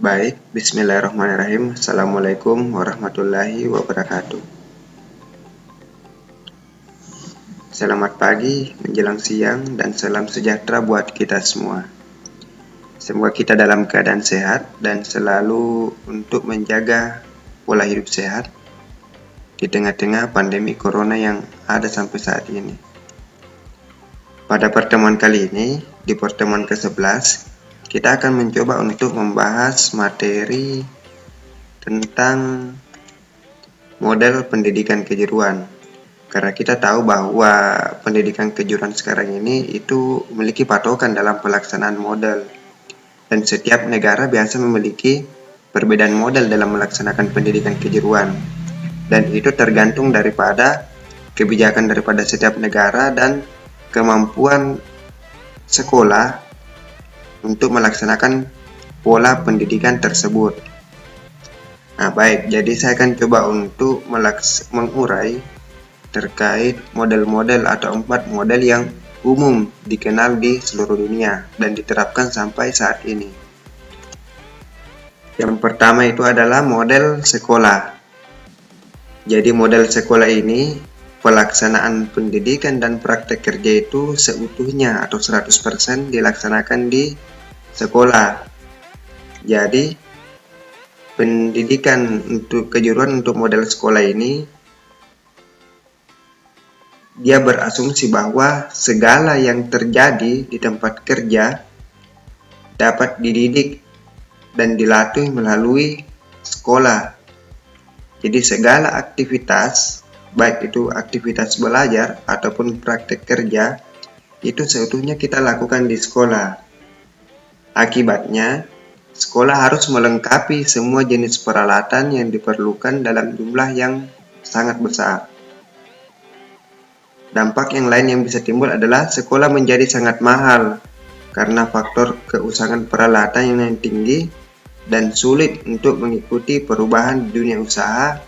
Baik, bismillahirrahmanirrahim. Assalamualaikum warahmatullahi wabarakatuh. Selamat pagi, menjelang siang, dan salam sejahtera buat kita semua. Semoga kita dalam keadaan sehat dan selalu untuk menjaga pola hidup sehat di tengah-tengah pandemi corona yang ada sampai saat ini. Pada pertemuan kali ini, di pertemuan ke-11, kita akan mencoba untuk membahas materi tentang model pendidikan kejuruan. Karena kita tahu bahwa pendidikan kejuruan sekarang ini itu memiliki patokan dalam pelaksanaan model. Dan setiap negara biasa memiliki perbedaan model dalam melaksanakan pendidikan kejuruan. Dan itu tergantung daripada kebijakan daripada setiap negara dan kemampuan sekolah untuk melaksanakan pola pendidikan tersebut. Nah, baik, jadi saya akan coba untuk mengurai terkait model-model atau 4 model yang umum dikenal di seluruh dunia dan diterapkan sampai saat ini. Yang pertama itu adalah model sekolah. Jadi model sekolah ini pelaksanaan pendidikan dan praktek kerja itu seutuhnya atau 100% dilaksanakan di sekolah. Jadi pendidikan untuk kejuruan untuk model sekolah ini dia berasumsi bahwa segala yang terjadi di tempat kerja dapat dididik dan dilatih melalui sekolah. Jadi segala aktivitas, baik itu aktivitas belajar ataupun praktek kerja, itu seutuhnya kita lakukan di sekolah. Akibatnya, sekolah harus melengkapi semua jenis peralatan yang diperlukan dalam jumlah yang sangat besar. Dampak yang lain yang bisa timbul adalah sekolah menjadi sangat mahal karena faktor keusangan peralatan yang tinggi dan sulit untuk mengikuti perubahan di dunia usaha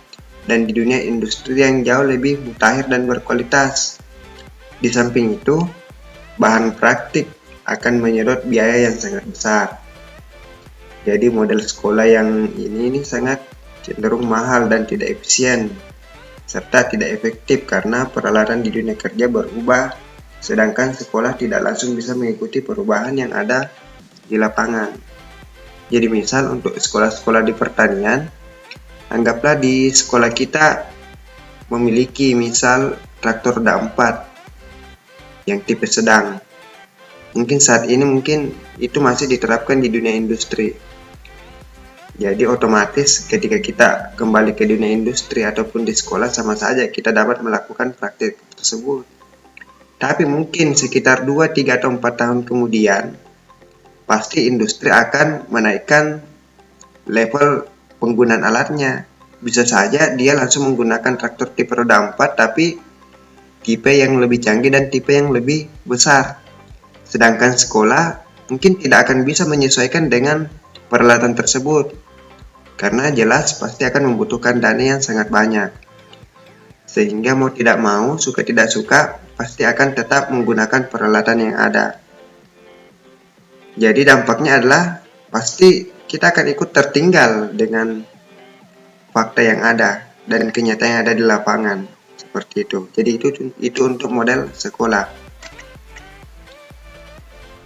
dan di dunia industri yang jauh lebih mutakhir dan berkualitas. Di samping itu, bahan praktik akan menyedot biaya yang sangat besar. Jadi model sekolah yang ini sangat cenderung mahal dan tidak efisien serta tidak efektif karena peralatan di dunia kerja berubah, sedangkan sekolah tidak langsung bisa mengikuti perubahan yang ada di lapangan. Jadi misal untuk sekolah-sekolah di pertanian, anggaplah di sekolah kita memiliki misal traktor roda 4 yang tipe sedang. Mungkin saat ini itu masih diterapkan di dunia industri. Jadi otomatis ketika kita kembali ke dunia industri ataupun di sekolah sama saja kita dapat melakukan praktik tersebut. Tapi mungkin sekitar 2, 3, atau 4 tahun kemudian pasti industri akan menaikkan level penggunaan alatnya. Bisa saja dia langsung menggunakan traktor tipe roda 4 tapi tipe yang lebih canggih dan tipe yang lebih besar. Sedangkan sekolah mungkin tidak akan bisa menyesuaikan dengan peralatan tersebut. Karena jelas pasti akan membutuhkan dana yang sangat banyak. Sehingga mau tidak mau, suka tidak suka, pasti akan tetap menggunakan peralatan yang ada. Jadi dampaknya adalah pasti kita akan ikut tertinggal dengan fakta yang ada dan kenyataan yang ada di lapangan. Seperti itu. Jadi itu untuk model sekolah.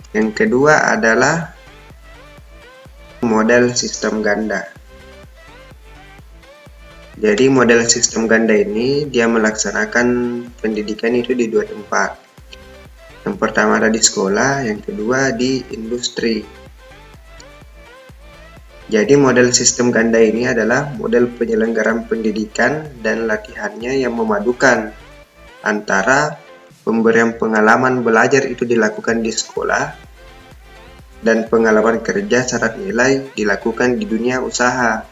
Yang kedua adalah model sistem ganda. Jadi model sistem ganda ini dia melaksanakan pendidikan itu di 2 tempat. Yang pertama ada di sekolah, yang kedua di industri. Jadi model sistem ganda ini adalah model penyelenggaraan pendidikan dan latihannya yang memadukan antara pemberian pengalaman belajar itu dilakukan di sekolah dan pengalaman kerja syarat nilai dilakukan di dunia usaha.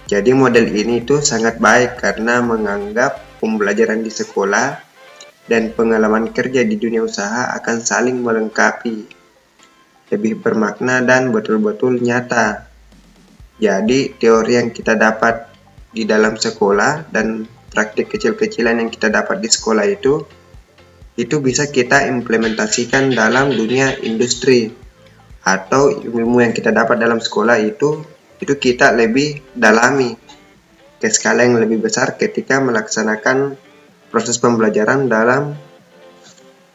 Jadi model ini tuh sangat baik karena menganggap pembelajaran di sekolah dan pengalaman kerja di dunia usaha akan saling melengkapi, lebih bermakna dan betul-betul nyata. Jadi teori yang kita dapat di dalam sekolah dan praktik kecil-kecilan yang kita dapat di sekolah itu bisa kita implementasikan dalam dunia industri atau ilmu yang kita dapat dalam sekolah itu kita lebih dalami ke skala yang lebih besar ketika melaksanakan proses pembelajaran dalam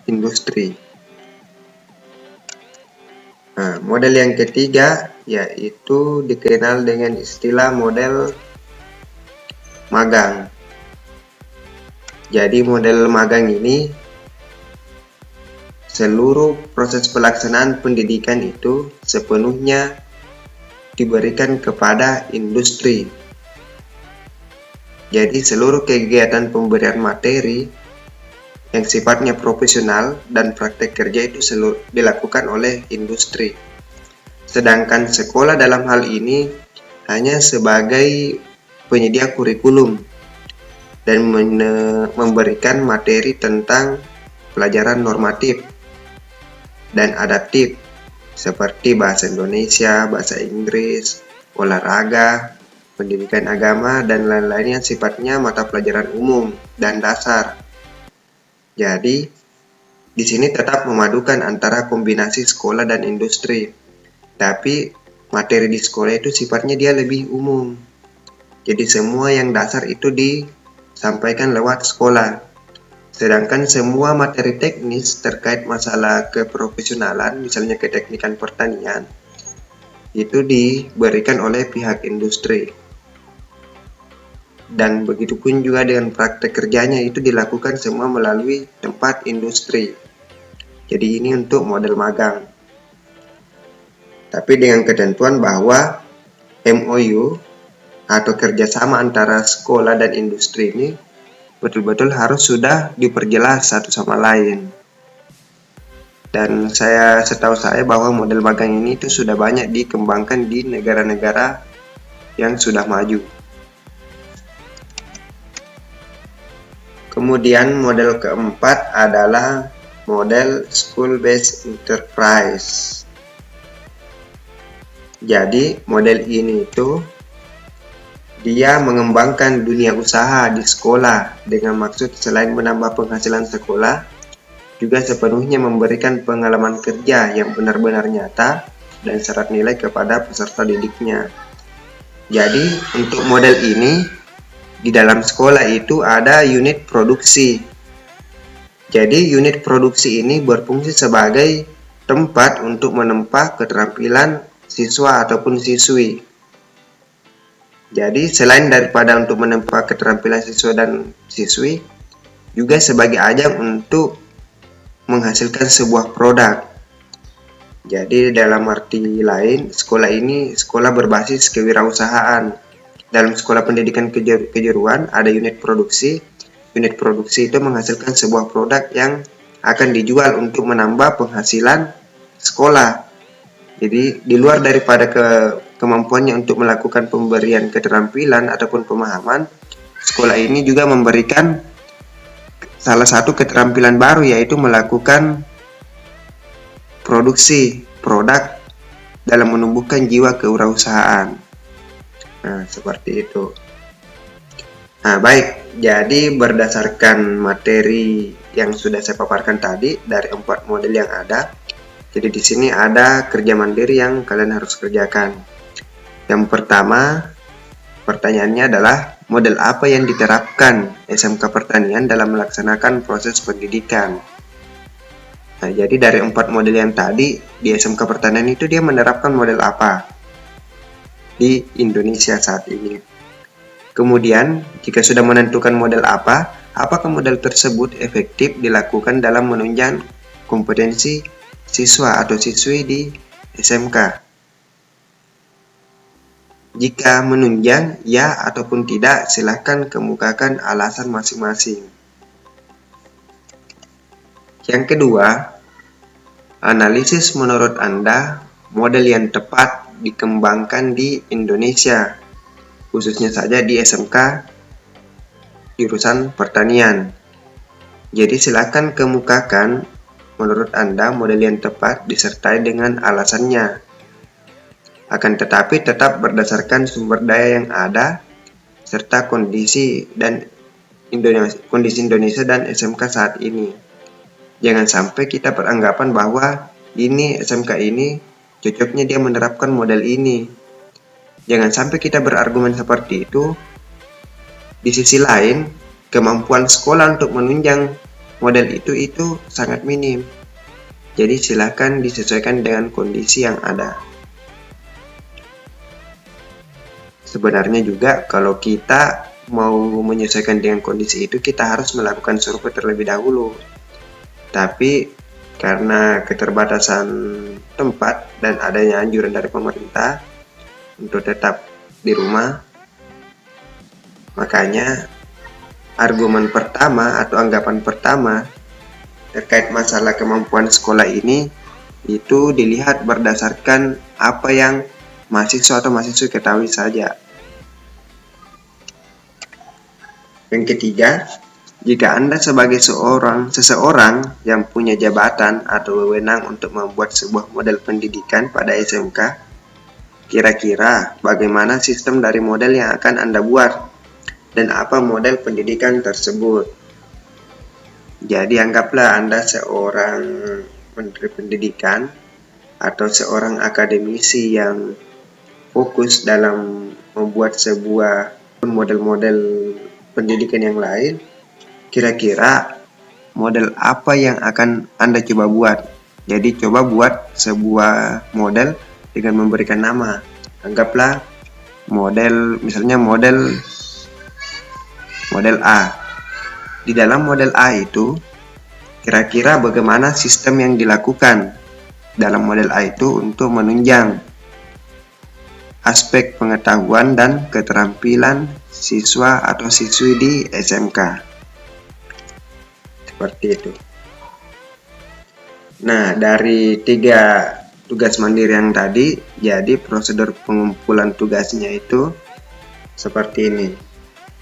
industri. Nah, model yang ketiga yaitu dikenal dengan istilah model magang. Jadi model magang ini seluruh proses pelaksanaan pendidikan itu sepenuhnya diberikan kepada industri. Jadi seluruh kegiatan pemberian materi yang sifatnya profesional dan praktek kerja itu dilakukan oleh industri. Sedangkan sekolah dalam hal ini hanya sebagai penyedia kurikulum dan memberikan materi tentang pelajaran normatif dan adaptif seperti bahasa Indonesia, bahasa Inggris, olahraga, pendidikan agama, dan lain-lain yang sifatnya mata pelajaran umum dan dasar. Jadi, di sini tetap memadukan antara kombinasi sekolah dan industri. Tapi, materi di sekolah itu sifatnya dia lebih umum. Jadi, semua yang dasar itu disampaikan lewat sekolah. Sedangkan semua materi teknis terkait masalah keprofesionalan, misalnya keteknikan pertanian, itu diberikan oleh pihak industri. Dan begitu pun juga dengan praktek kerjanya itu dilakukan semua melalui tempat industri. Jadi ini untuk model magang. Tapi dengan ketentuan bahwa MOU atau kerjasama antara sekolah dan industri ini betul-betul harus sudah diperjelas satu sama lain. Dan setahu saya bahwa model magang ini itu sudah banyak dikembangkan di negara-negara yang sudah maju. Kemudian model keempat adalah model school-based enterprise. Jadi model ini itu dia mengembangkan dunia usaha di sekolah dengan maksud selain menambah penghasilan sekolah, juga sepenuhnya memberikan pengalaman kerja yang benar-benar nyata dan syarat nilai kepada peserta didiknya. Jadi untuk model ini di dalam sekolah itu ada unit produksi. Jadi unit produksi ini berfungsi sebagai tempat untuk menempa keterampilan siswa ataupun siswi. Jadi selain daripada untuk menempa keterampilan siswa dan siswi, juga sebagai ajang untuk menghasilkan sebuah produk. Jadi dalam arti lain, sekolah ini sekolah berbasis kewirausahaan. Dalam sekolah pendidikan kejuruan ada unit produksi. Unit produksi itu menghasilkan sebuah produk yang akan dijual untuk menambah penghasilan sekolah. Jadi di luar daripada kemampuannya untuk melakukan pemberian keterampilan ataupun pemahaman, sekolah ini juga memberikan salah satu keterampilan baru, yaitu melakukan produksi produk dalam menumbuhkan jiwa kewirausahaan. Nah, seperti itu. Nah, baik. Jadi berdasarkan materi yang sudah saya paparkan tadi dari 4 model yang ada, jadi di sini ada kerja mandiri yang kalian harus kerjakan. Yang pertama, pertanyaannya adalah model apa yang diterapkan SMK Pertanian dalam melaksanakan proses pendidikan. Nah, jadi dari 4 model yang tadi di SMK Pertanian itu dia menerapkan model apa di Indonesia saat ini. Kemudian, jika sudah menentukan model apakah model tersebut efektif dilakukan dalam menunjang kompetensi siswa atau siswi di SMK? Jika menunjang ya ataupun tidak, silahkan kemukakan alasan masing-masing. Yang kedua, analisis menurut Anda model yang tepat dikembangkan di Indonesia, khususnya saja di SMK jurusan pertanian. Jadi silakan kemukakan menurut Anda model yang tepat disertai dengan alasannya. Akan tetapi tetap berdasarkan sumber daya yang ada serta kondisi Indonesia dan SMK saat ini. Jangan sampai kita beranggapan bahwa ini SMK ini cocoknya dia menerapkan model ini. Jangan sampai kita berargumen seperti itu. Di sisi lain, kemampuan sekolah untuk menunjang model itu sangat minim. Jadi silakan disesuaikan dengan kondisi yang ada. Sebenarnya juga kalau kita mau menyesuaikan dengan kondisi itu, kita harus melakukan survei terlebih dahulu. Tapi karena keterbatasan tempat dan adanya anjuran dari pemerintah untuk tetap di rumah, makanya argumen pertama atau anggapan pertama terkait masalah kemampuan sekolah ini itu dilihat berdasarkan apa yang mahasiswa atau mahasiswi ketahui saja. Yang ketiga, jika Anda sebagai seseorang yang punya jabatan atau wewenang untuk membuat sebuah model pendidikan pada SMK, kira-kira bagaimana sistem dari model yang akan Anda buat dan apa model pendidikan tersebut? Jadi anggaplah Anda seorang menteri pendidikan atau seorang akademisi yang fokus dalam membuat sebuah model-model pendidikan yang lain. Kira-kira model apa yang akan Anda coba buat? Jadi coba buat sebuah model dengan memberikan nama. Anggaplah misalnya model A. Di dalam model A itu, kira-kira bagaimana sistem yang dilakukan dalam model A itu untuk menunjang aspek pengetahuan dan keterampilan siswa atau siswi di SMK. Seperti itu. Nah, dari 3 tugas mandiri yang tadi, jadi prosedur pengumpulan tugasnya itu seperti ini.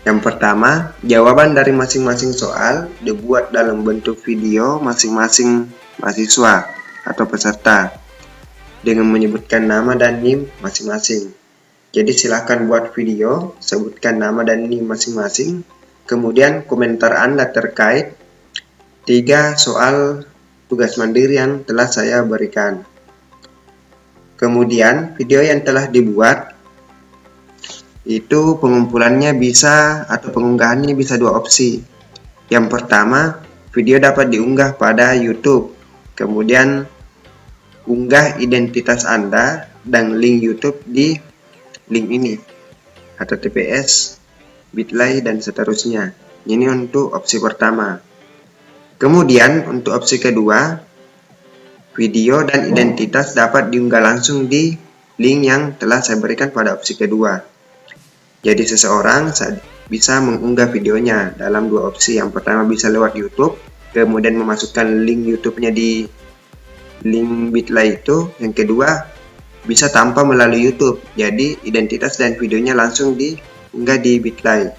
Yang pertama, jawaban dari masing-masing soal dibuat dalam bentuk video masing-masing mahasiswa atau peserta dengan menyebutkan nama dan NIM masing-masing. Jadi silakan buat video, sebutkan nama dan NIM masing-masing, kemudian komentar Anda terkait 3 soal tugas mandiri yang telah saya berikan. Kemudian video yang telah dibuat itu pengumpulannya bisa atau pengunggahannya bisa 2 opsi. Yang pertama, video dapat diunggah pada YouTube. Kemudian unggah identitas Anda dan link YouTube di link ini, https bit.ly dan seterusnya. Ini untuk opsi pertama. Kemudian untuk opsi kedua, video dan identitas dapat diunggah langsung di link yang telah saya berikan pada opsi kedua. Jadi seseorang bisa mengunggah videonya dalam 2 opsi. Yang pertama bisa lewat YouTube, kemudian memasukkan link YouTube-nya di link bit.ly itu. Yang kedua bisa tanpa melalui YouTube, jadi identitas dan videonya langsung diunggah di bit.ly.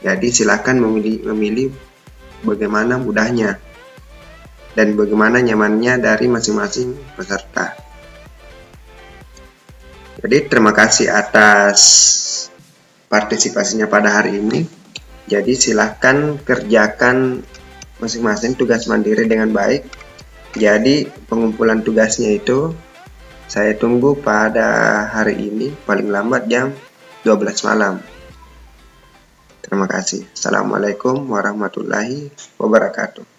Jadi silakan memilih bagaimana mudahnya dan bagaimana nyamannya dari masing-masing peserta. Jadi terima kasih atas partisipasinya pada hari ini. Jadi silahkan kerjakan masing-masing tugas mandiri dengan baik. Jadi pengumpulan tugasnya itu saya tunggu pada hari ini paling lambat jam 12 malam. Terima kasih. Assalamualaikum warahmatullahi wabarakatuh.